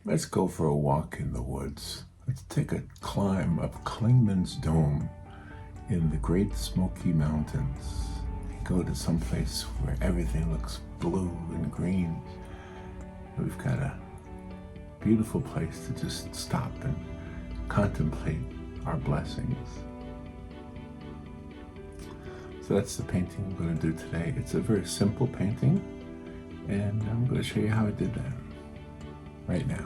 Let's go for a walk in the woods. Let's take a climb up Clingmans Dome in the Great Smoky Mountains. Go to some place where everything looks blue and green. We've got a beautiful place to just stop and contemplate our blessings. So that's the painting I'm going to do today. It's a very simple painting, and I'm going to show you how I did that right now.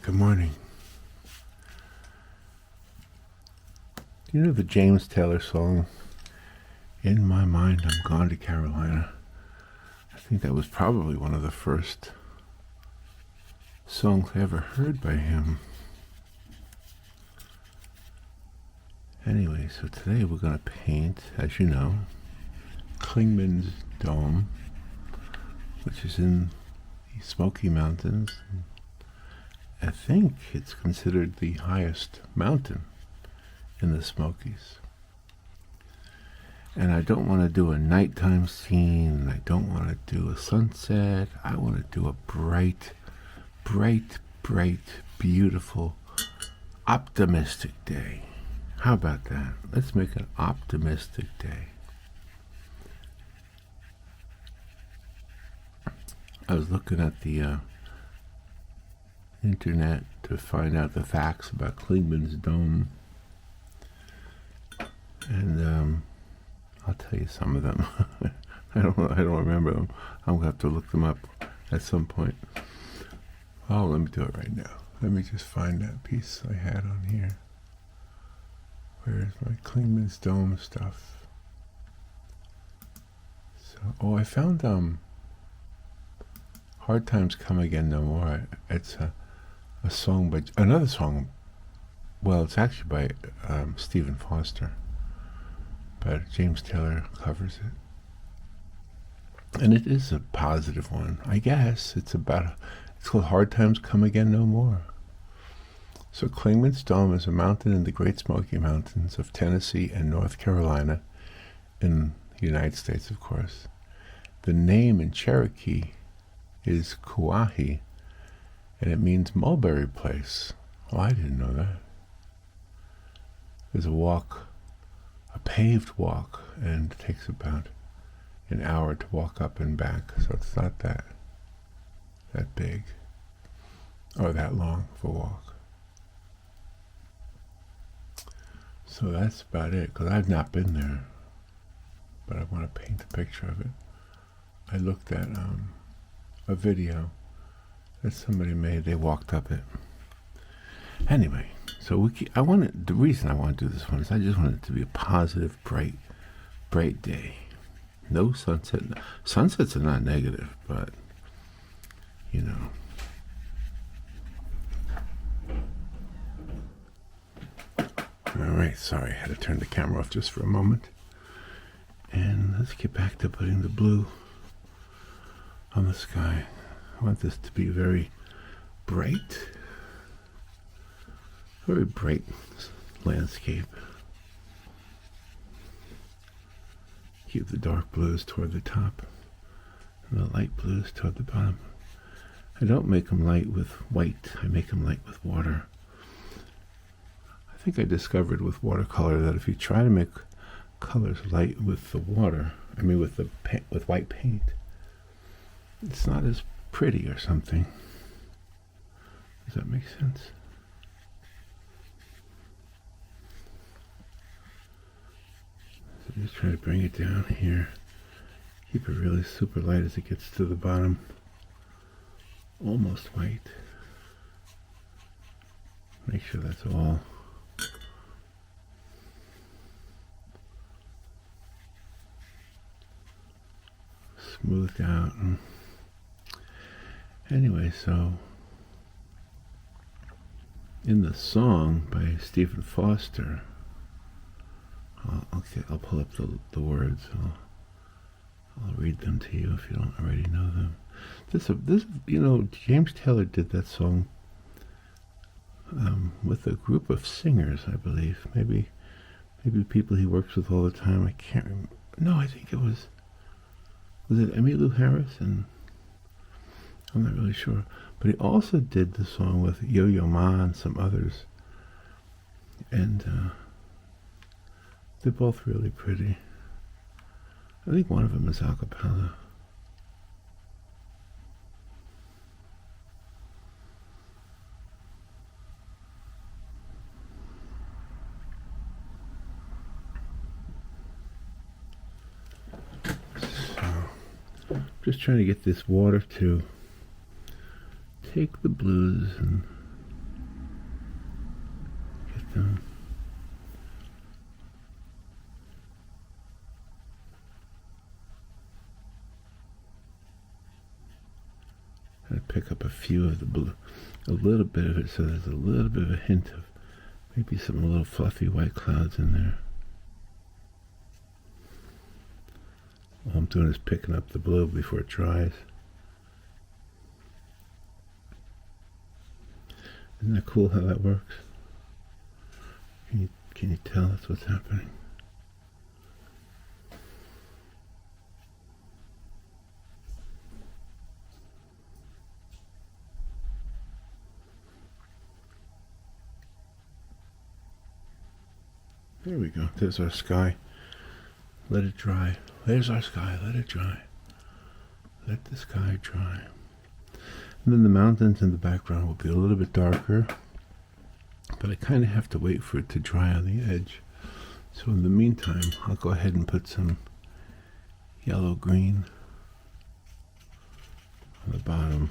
Good morning. Do you know the James Taylor song, "In My Mind I'm Gone to Carolina"? I think that was probably one of the first songs I ever heard by him. Anyway, so today we're going to paint, as you know, Clingmans Dome, which is in the Smoky Mountains. I think it's considered the highest mountain in the Smokies. And I don't want to do a nighttime scene. I don't want to do a sunset. I want to do a bright, beautiful, optimistic day. How about that? Let's make an optimistic day. I was looking at the internet to find out the facts about Clingmans Dome, and I'll tell you some of them. I don't remember them. I'm gonna have to look them up at some point. Oh, let me do it right now. Let me just find that piece I had on here. Where's my Clingmans Dome stuff? So, I found "Hard Times Come Again No More." It's a song by another song. Well, it's actually by Stephen Foster, but James Taylor covers it, and it is a positive one, I guess. It's called "Hard Times Come Again No More." So Clingmans Dome is a mountain in the Great Smoky Mountains of Tennessee and North Carolina, in the United States, of course. The name in Cherokee is Kuahi, and it means mulberry place. Well, I didn't know that. There's a paved walk, and it takes about an hour to walk up and back, so it's not that big or that long of a walk. So that's about it, because I've not been there, but I want to paint a picture of it. I looked at a video that somebody made. They walked up it. Anyway, so the reason I want to do this one is I just want it to be a positive, bright day. No sunset. Sunsets are not negative, but you know. All right, sorry, I had to turn the camera off just for a moment. And let's get back to putting the blue on the sky. I want this to be very bright landscape. Keep the dark blues toward the top and the light blues toward the bottom. I don't make them light with white, I make them light with water. I think I discovered with watercolor that if you try to make colors light with the water, with white paint, it's not as pretty or something. Does that make sense? So just try to bring it down here. Keep it really super light as it gets to the bottom. Almost white. Make sure that's all smoothed out. Anyway, so in the song by Stephen Foster, I'll pull up the words. I'll read them to you if you don't already know them. James Taylor did that song with a group of singers, I believe. Maybe people he works with all the time. I can't remember. No, I think it was it Emmylou Harris and I'm not really sure. But he also did the song with Yo-Yo Ma and some others. And they're both really pretty. I think one of them is a cappella. So, just trying to get this water to take the blues and get them. I pick up a few of the blue, a little bit of it, so there's a little bit of a hint of maybe some little fluffy white clouds in there. All I'm doing is picking up the blue before it dries. Isn't that cool how that works? Can you tell that's what's happening? There we go. There's our sky. Let it dry. There's our sky. Let it dry. Let the sky dry. And then the mountains in the background will be a little bit darker, but I kind of have to wait for it to dry on the edge. So in the meantime, I'll go ahead and put some yellow-green on the bottom.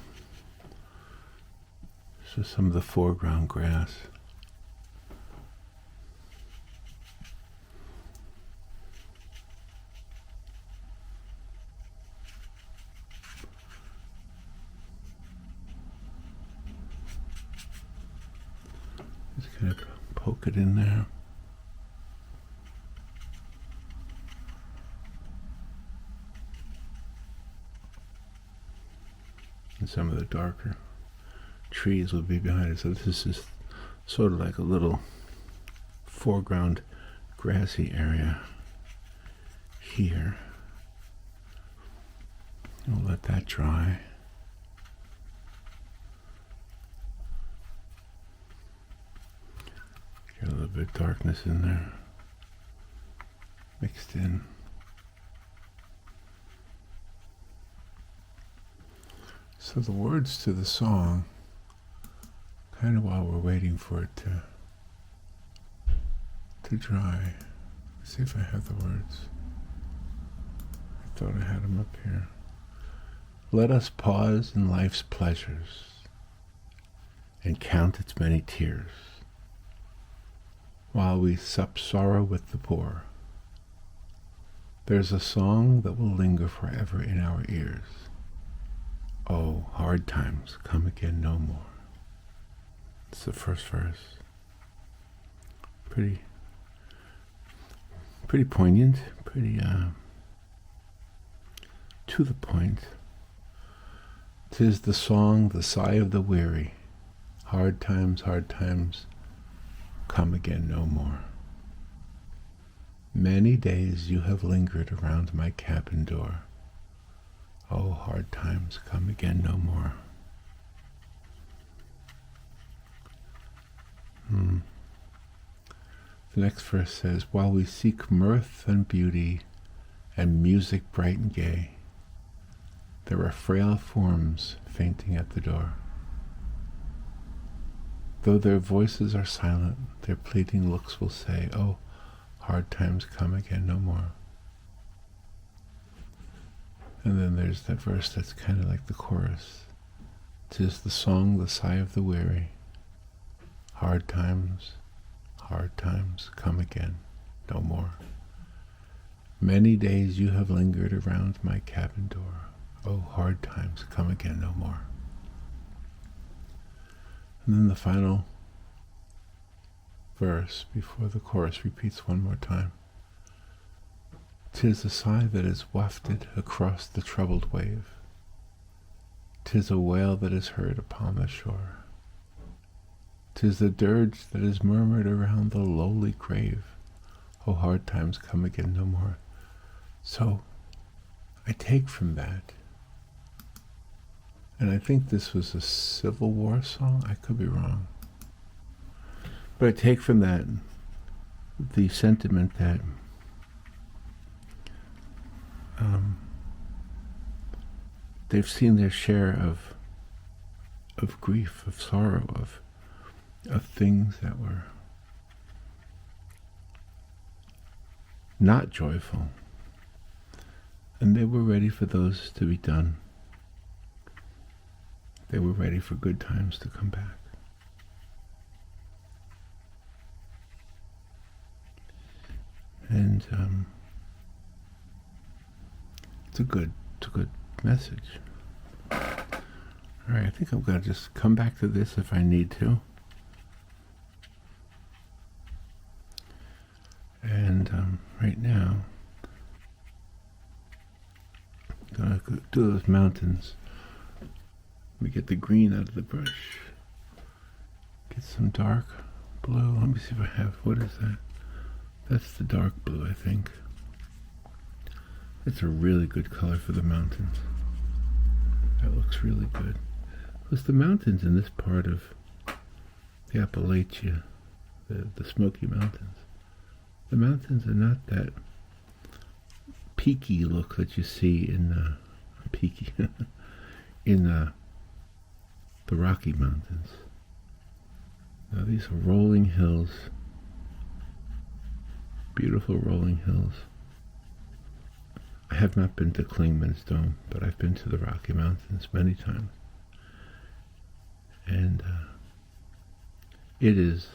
So some of the foreground grass. Just kind of poke it in there. And some of the darker trees will be behind it. So this is sort of like a little foreground grassy area here. We'll let that dry. Get a little bit of darkness in there, mixed in. So the words to the song, kind of while we're waiting for it to dry. Let's see if I have the words. I thought I had them up here. Let us pause in life's pleasures and count its many tears, while we sup sorrow with the poor. There's a song that will linger forever in our ears. Oh, hard times come again no more. It's the first verse. Pretty poignant, pretty to the point. 'Tis the song, the sigh of the weary. Hard times come again no more. Many days you have lingered around my cabin door. Oh, hard times come again no more. The next verse says, while we seek mirth and beauty and music bright and gay, there are frail forms fainting at the door. Though their voices are silent, their pleading looks will say, oh, hard times come again no more. And then there's that verse that's kind of like the chorus. 'Tis the song, the sigh of the weary. Hard times come again no more. Many days you have lingered around my cabin door. Oh, hard times come again no more. And then the final verse before the chorus repeats one more time. 'Tis a sigh that is wafted across the troubled wave. 'Tis a wail that is heard upon the shore. 'Tis the dirge that is murmured around the lowly grave. Oh, hard times come again no more. So I take from that And I think this was a Civil War song. I could be wrong. But I take from that the sentiment that they've seen their share of grief, of sorrow, of things that were not joyful. And they were ready for those to be done. They were ready for good times to come back. And it's a good message. All right, I think I'm going to just come back to this if I need to. And right now, I'm going to do those mountains. Let me get the green out of the brush. Get some dark blue. Let me see if I have, what is that? That's the dark blue, I think. It's a really good color for the mountains. That looks really good. Because the mountains in this part of the Appalachia, the Smoky Mountains, the mountains are not that peaky look that you see in in the Rocky Mountains. Now these are rolling hills, beautiful rolling hills. I have not been to Clingmans Dome, but I've been to the Rocky Mountains many times. And it is,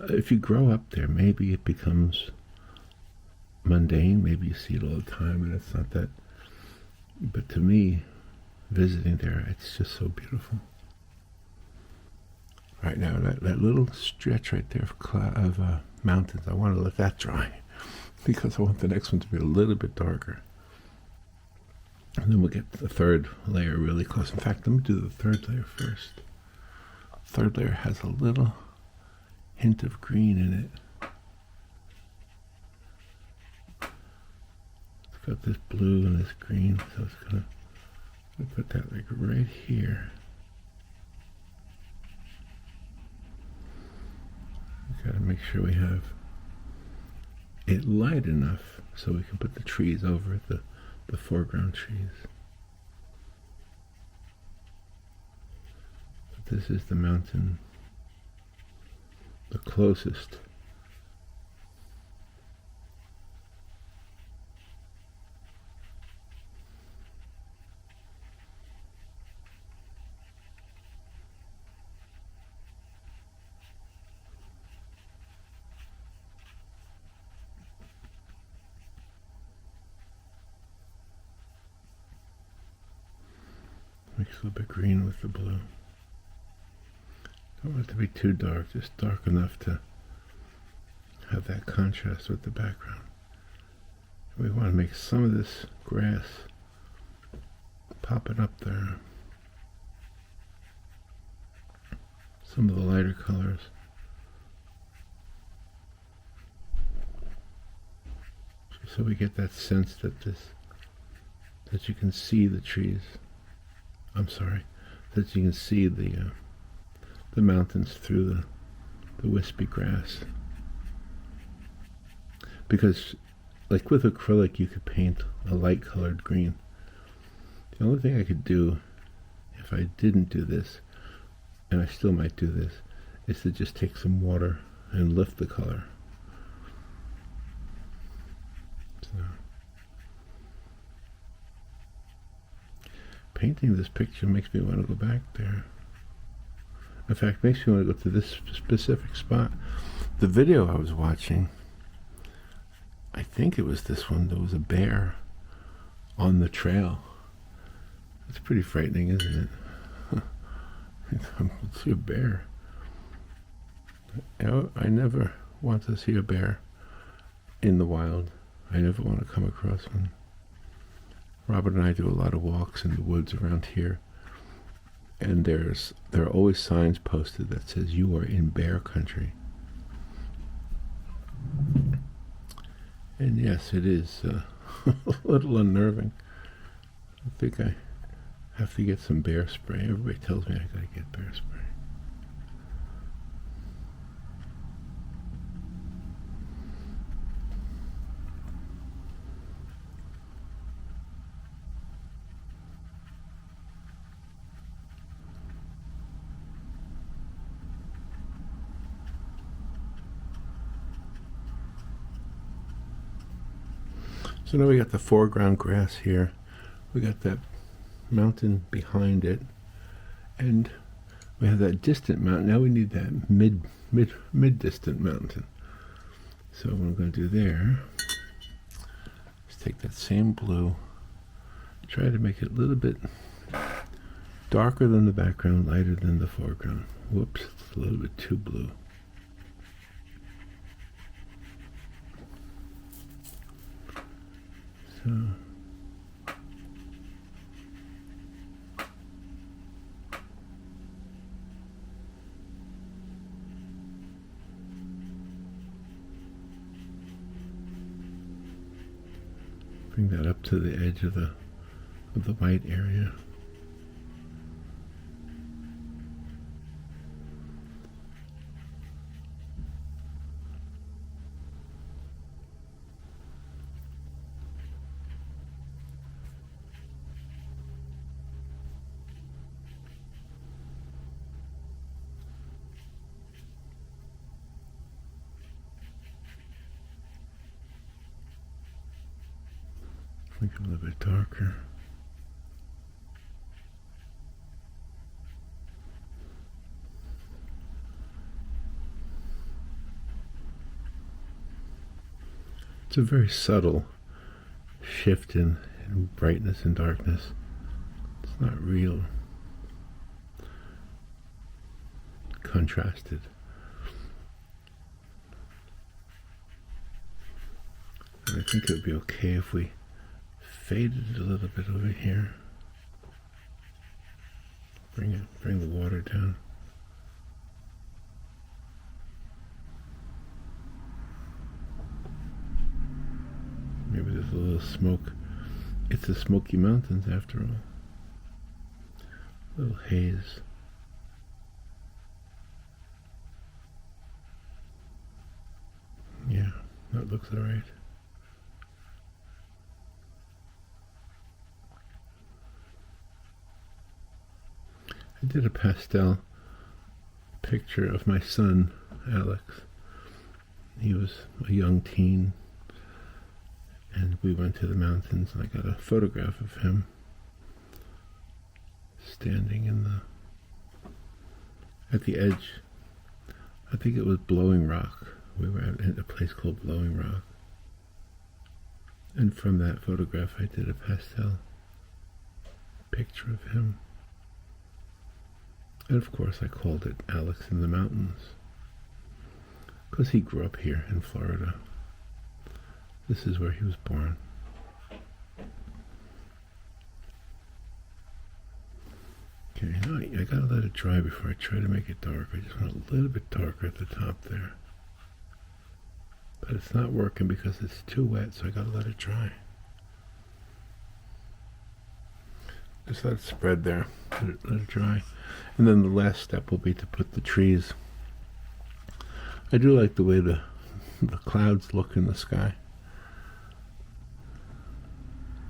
if you grow up there, maybe it becomes mundane, maybe you see it all the time and it's not that, but to me, visiting there, it's just so beautiful. Right now, that little stretch right there of mountains, I want to let that dry because I want the next one to be a little bit darker. And then we'll get the third layer really close. In fact, let me do the third layer first. Third layer has a little hint of green in it. It's got this blue and this green, so it's gonna put that like right here. We gotta make sure we have it light enough so we can put the trees over the foreground trees. But this is the mountain, the closest. Mix a little bit green with the blue. Don't want it to be too dark, just dark enough to have that contrast with the background. We want to make some of this grass popping up there. Some of the lighter colors. So we get that sense that you can see the trees. I'm sorry, that you can see the mountains through the wispy grass. Because, like with acrylic, you could paint a light colored green. The only thing I could do, if I didn't do this, and I still might do this, is to just take some water and lift the color. So, painting this picture makes me want to go back there. In fact, makes me want to go to this specific spot. The video I was watching, I think it was this one, there was a bear on the trail. It's pretty frightening, isn't it? See a bear. I never want to see a bear in the wild. I never want to come across one. Robert and I do a lot of walks in the woods around here, and there are always signs posted that says you are in bear country. And yes, it is a little unnerving. I think I have to get some bear spray. Everybody tells me I gotta get bear spray. So now we got the foreground grass here. We got that mountain behind it, and we have that distant mountain. Now we need that mid-distant mountain. So what I'm going to do there is take that same blue, try to make it a little bit darker than the background, lighter than the foreground. Whoops, it's a little bit too blue. So bring that up to the edge of the white area. Make it a little bit darker. It's a very subtle shift in brightness and darkness. It's not real contrasted. And I think it would be okay if we faded it a little bit over here. Bring the water down. Maybe there's a little smoke. It's the Smoky Mountains after all. A little haze. Yeah, that looks all right. I did a pastel picture of my son, Alex. He was a young teen, and we went to the mountains, and I got a photograph of him standing at the edge. I think it was Blowing Rock. We were at a place called Blowing Rock. And from that photograph, I did a pastel picture of him. And of course I called it Alex in the Mountains, because he grew up here in Florida. This is where he was born. Okay, now I gotta let it dry before I try to make it dark. I just want a little bit darker at the top there. But it's not working because it's too wet, so I gotta let it dry. Just let it spread there, let it dry. And then the last step will be to put the trees. I do like the way the clouds look in the sky.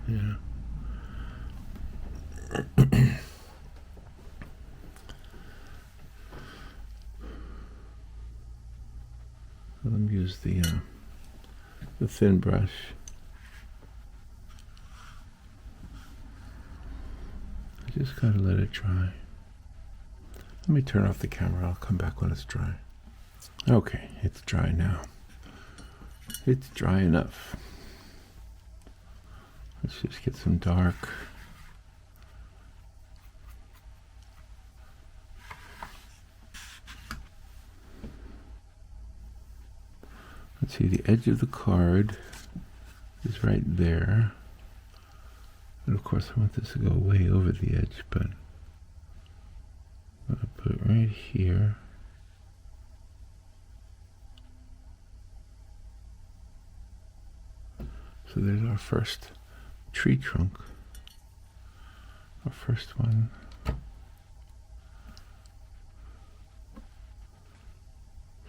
Yeah. Let me use the thin brush. I just gotta let it dry. Let me turn off the camera. I'll come back when it's dry. Okay, it's dry now. It's dry enough. Let's just get some dark. Let's see, the edge of the card is right there. And of course I want this to go way over the edge, but I'm going to put it right here. So there's our first tree trunk, our first one.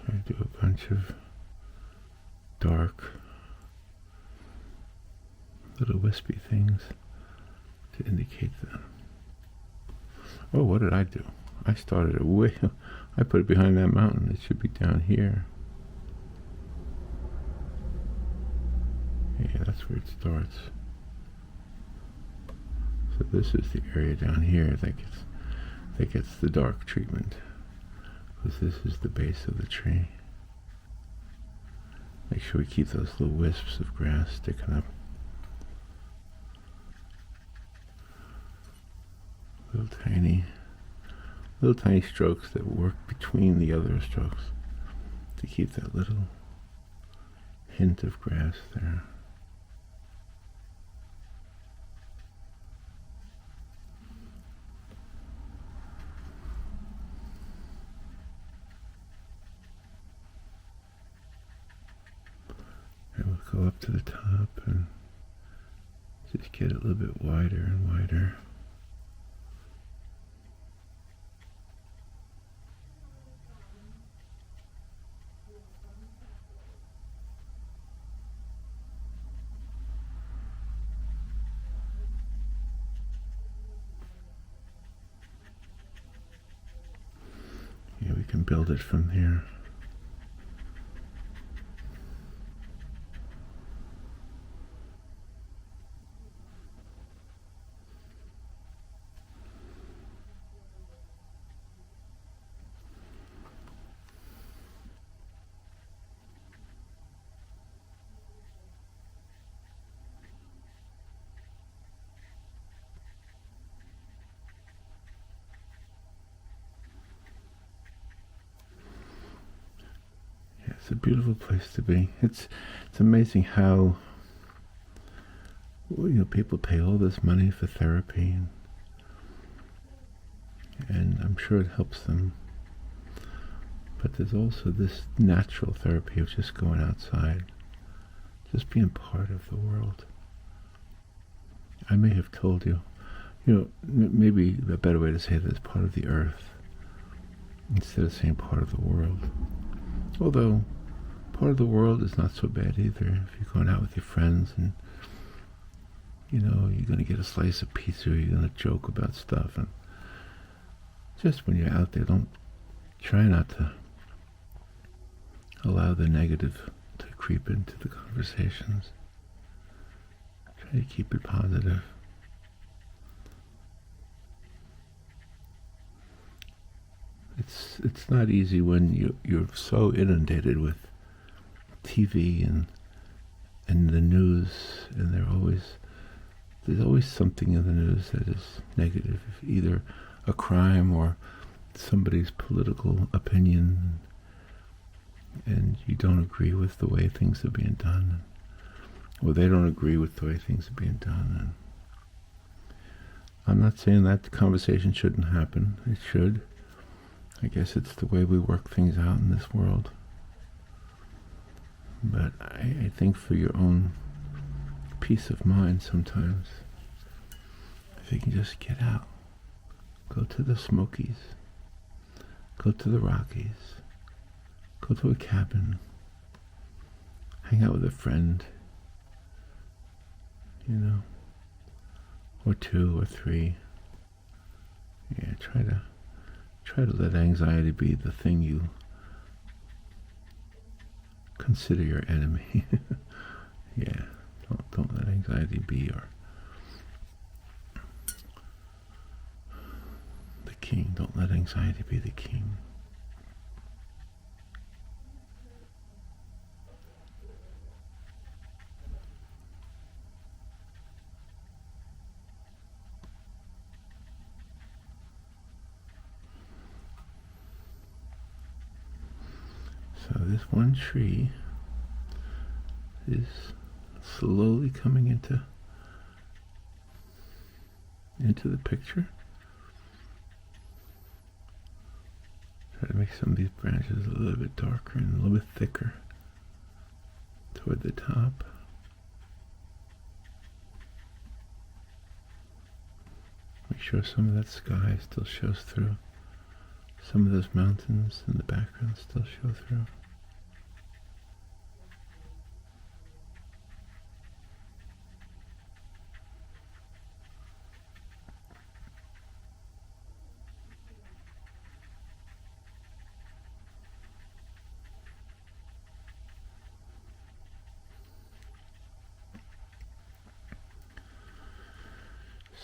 Try to do a bunch of dark little wispy things to indicate that. Oh, what did I do? I started it way, I put it behind that mountain. It should be down here. Yeah, that's where it starts. So this is the area down here that gets the dark treatment, because this is the base of the tree. Make sure we keep those little wisps of grass sticking up. Little tiny strokes that work between the other strokes to keep that little hint of grass there. And we'll go up to the top and just get it a little bit wider and wider. Yeah, we can build it from here. It's a beautiful place to be. It's amazing how, well, people pay all this money for therapy, and I'm sure it helps them. But there's also this natural therapy of just going outside, just being part of the world. I may have told you, maybe a better way to say this, part of the earth, instead of saying part of the world. Although part of the world is not so bad either. If you're going out with your friends and you're going to get a slice of pizza, or you're going to joke about stuff, and just when you're out there, try not to allow the negative to creep into the conversations. Try to keep it positive. It's not easy when you're so inundated with TV and the news, and there's always something in the news that is negative, either a crime or somebody's political opinion, and you don't agree with the way things are being done, or they don't agree with the way things are being done. And I'm not saying that the conversation shouldn't happen. It should. I guess it's the way we work things out in this world. But I think for your own peace of mind sometimes, if you can just get out, go to the Smokies, go to the Rockies, go to a cabin, hang out with a friend, or two or three. Yeah, try to let anxiety be the thing you consider your enemy. Yeah, don't let anxiety be the king. Don't let anxiety be the king. So this one tree is slowly coming into the picture. Try to make some of these branches a little bit darker and a little bit thicker toward the top. Make sure some of that sky still shows through. Some of those mountains in the background still show through.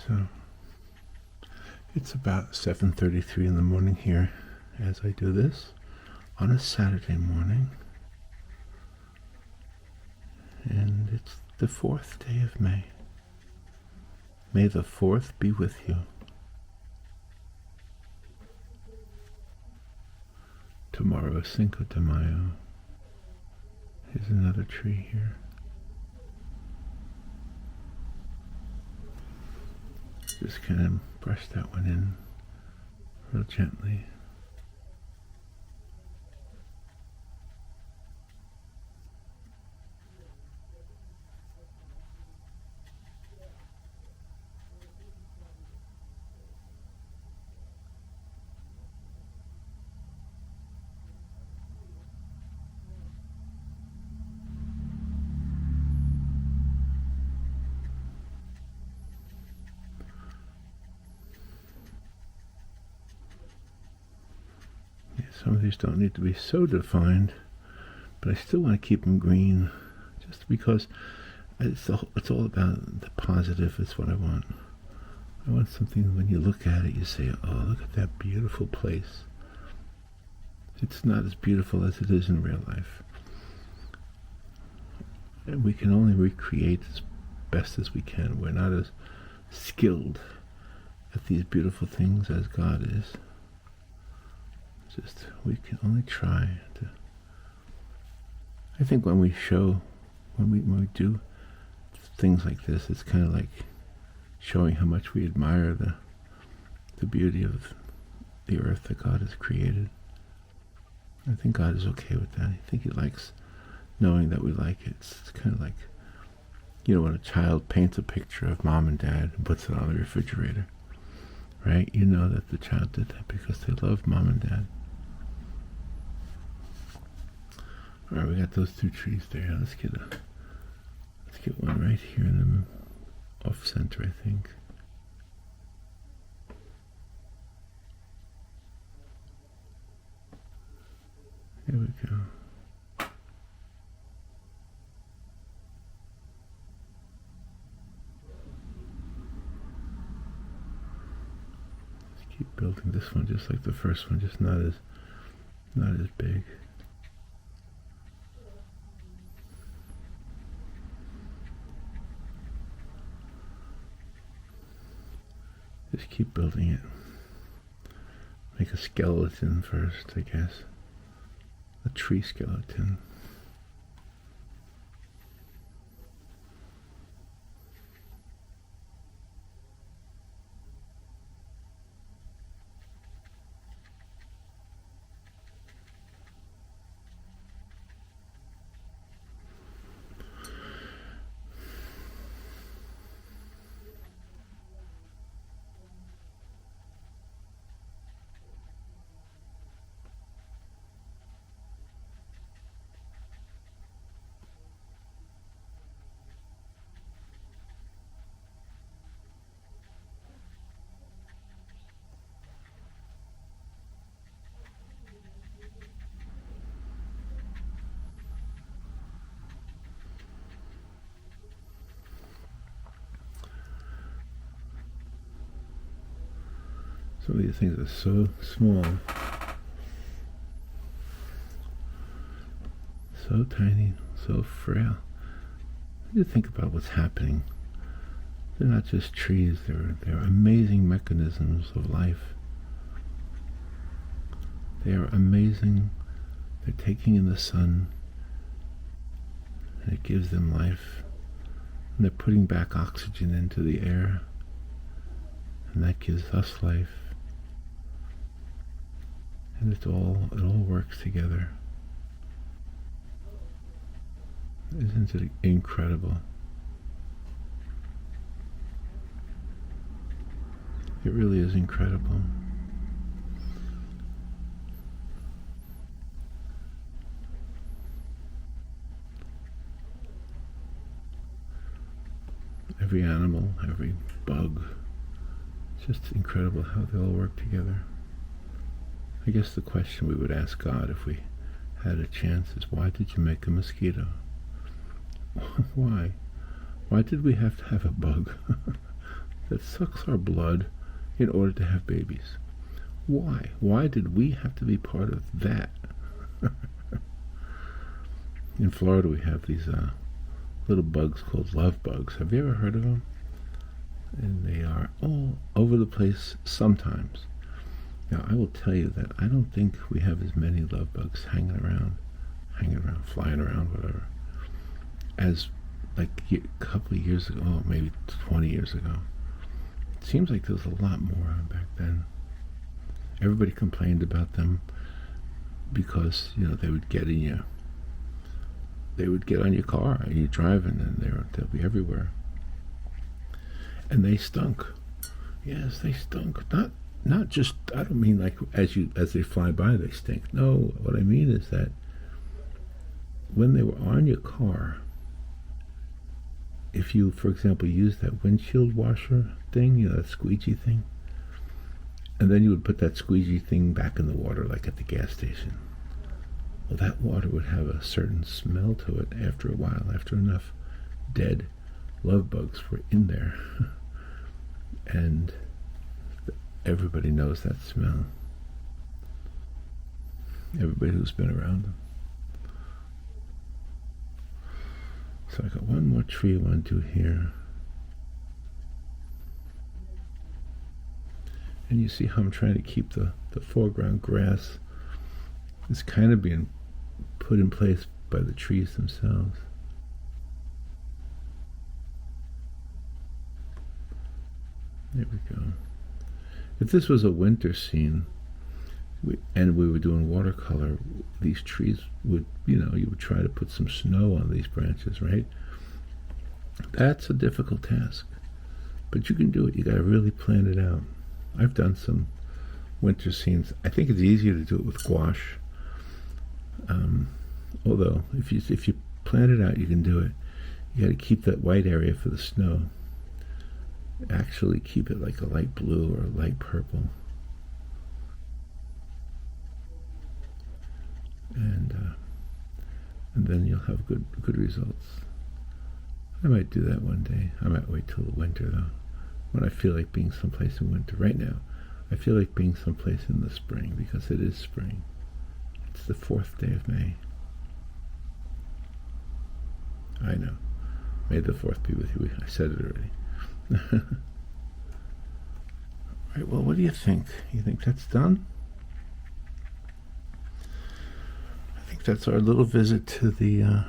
So it's about 7:33 in the morning here as I do this on a Saturday morning, and it's the 4th day of May. May the 4th be with you. Tomorrow is Cinco de Mayo. Here's another tree here. Just kind of brush that one in real gently. Some of these don't need to be so defined, but I still want to keep them green, just because it's all about the positive. Is what I want. I want something when you look at it, you say, oh, look at that beautiful place. It's not as beautiful as it is in real life. And we can only recreate as best as we can. We're not as skilled at these beautiful things as God is. Just, we can only try to. I think when we do things like this, it's kind of like showing how much we admire the beauty of the earth that God has created. I think God is okay with that. I think He likes knowing that we like it. It's kind of like, when a child paints a picture of mom and dad and puts it on the refrigerator, right? You know that the child did that because they love mom and dad. All right, we got those 2 trees there. Let's get one right here in the off center, I think. There we go. Let's keep building this one just like the first one, just not as big. Just keep building it. Make a skeleton first, I guess. A tree skeleton. Some of these things are so small, so tiny, so frail. You think about what's happening. They're not just trees, they're amazing mechanisms of life. They are amazing. They're taking in the sun, and it gives them life. And they're putting back oxygen into the air, and that gives us life. And it all works together. Isn't it incredible? It really is incredible. Every animal, every bug. It's just incredible how they all work together. I guess the question we would ask God if we had a chance is, why did you make a mosquito? Why? Why did we have to have a bug that sucks our blood in order to have babies? Why? Why did we have to be part of that? In Florida we have these little bugs called love bugs. Have you ever heard of them? And they are all over the place sometimes. Now, I will tell you that I don't think we have as many love bugs hanging around, flying around, whatever, as like a couple of years ago, maybe 20 years ago. It seems like there was a lot more back then. Everybody complained about them because, they would get in you. They would get on your car and you're driving, and they'll be everywhere. And they stunk. Yes, they stunk. Not just, I don't mean like as they fly by they stink. No, what I mean is that when they were on your car, if you, for example, use that windshield washer thing, that squeegee thing, and then you would put that squeegee thing back in the water, like at the gas station. Well, that water would have a certain smell to it after a while, after enough dead love bugs were in there. And everybody knows that smell. Everybody who's been around them. So I got one more tree I want to do here. And you see how I'm trying to keep the foreground grass is kind of being put in place by the trees themselves. There we go. If this was a winter scene, and we were doing watercolor, these trees would, you would try to put some snow on these branches, right? That's a difficult task. But you can do it. You got to really plan it out. I've done some winter scenes. I think it's easier to do it with gouache. Although, if you plan it out, you can do it. You got to keep that white area for the snow. Actually keep it like a light blue or a light purple. And then you'll have good results. I might do that one day. I might wait till the winter, though, when I feel like being someplace in winter. Right now, I feel like being someplace in the spring, because it is spring. It's the 4th day of May. I know. May the 4th be with you. I said it already. All right, well, what do you think? You think that's done? I think that's our little visit to the our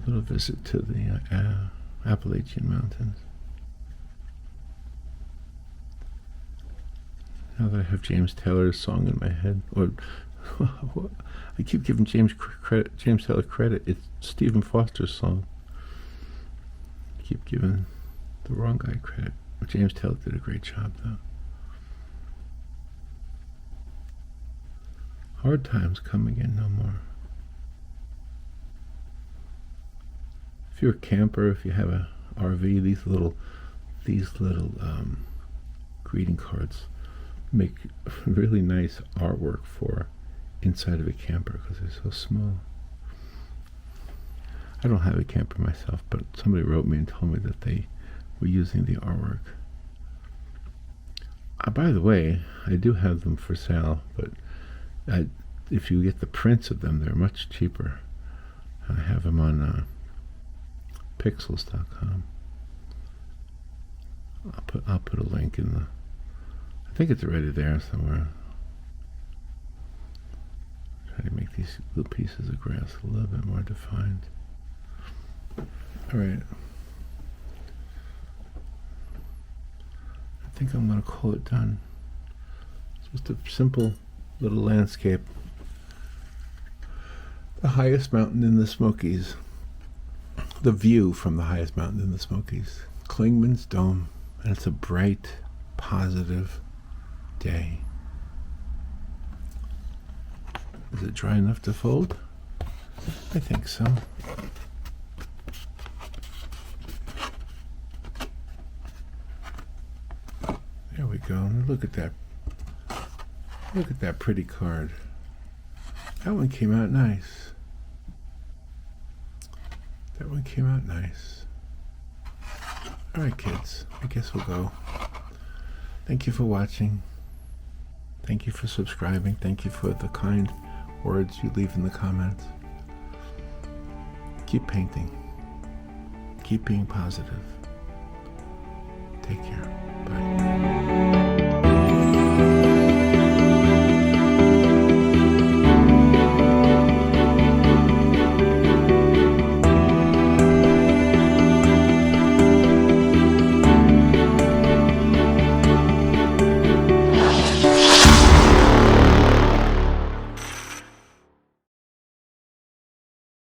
little visit to the Appalachian Mountains. Now that I have James Taylor's song in my head, or I keep giving James Taylor credit. It's Stephen Foster's song. I keep giving the wrong guy credit. James Taylor did a great job, though. Hard times come again no more. If you're a camper, if you have a RV, these little greeting cards make really nice artwork for inside of a camper, because they're so small. I don't have a camper myself, but somebody wrote me and told me that they were using the artwork. By the way, I do have them for sale, but if you get the prints of them, they're much cheaper. I have them on pixels.com. I'll put a link in the. I think it's already there somewhere. Try to make these little pieces of grass a little bit more defined. All right. I think I'm going to call it done. It's just a simple little landscape The highest mountain in the Smokies. The view from the highest mountain in the Smokies. Clingmans Dome. And it's a bright, positive day. Is it dry enough to fold? I think so. There we go. Look at that. Look at that pretty card. That one came out nice. That one came out nice. All right, kids. I guess we'll go. Thank you for watching. Thank you for subscribing. Thank you for the kind words you leave in the comments. Keep painting. Keep being positive. Take care. Bye.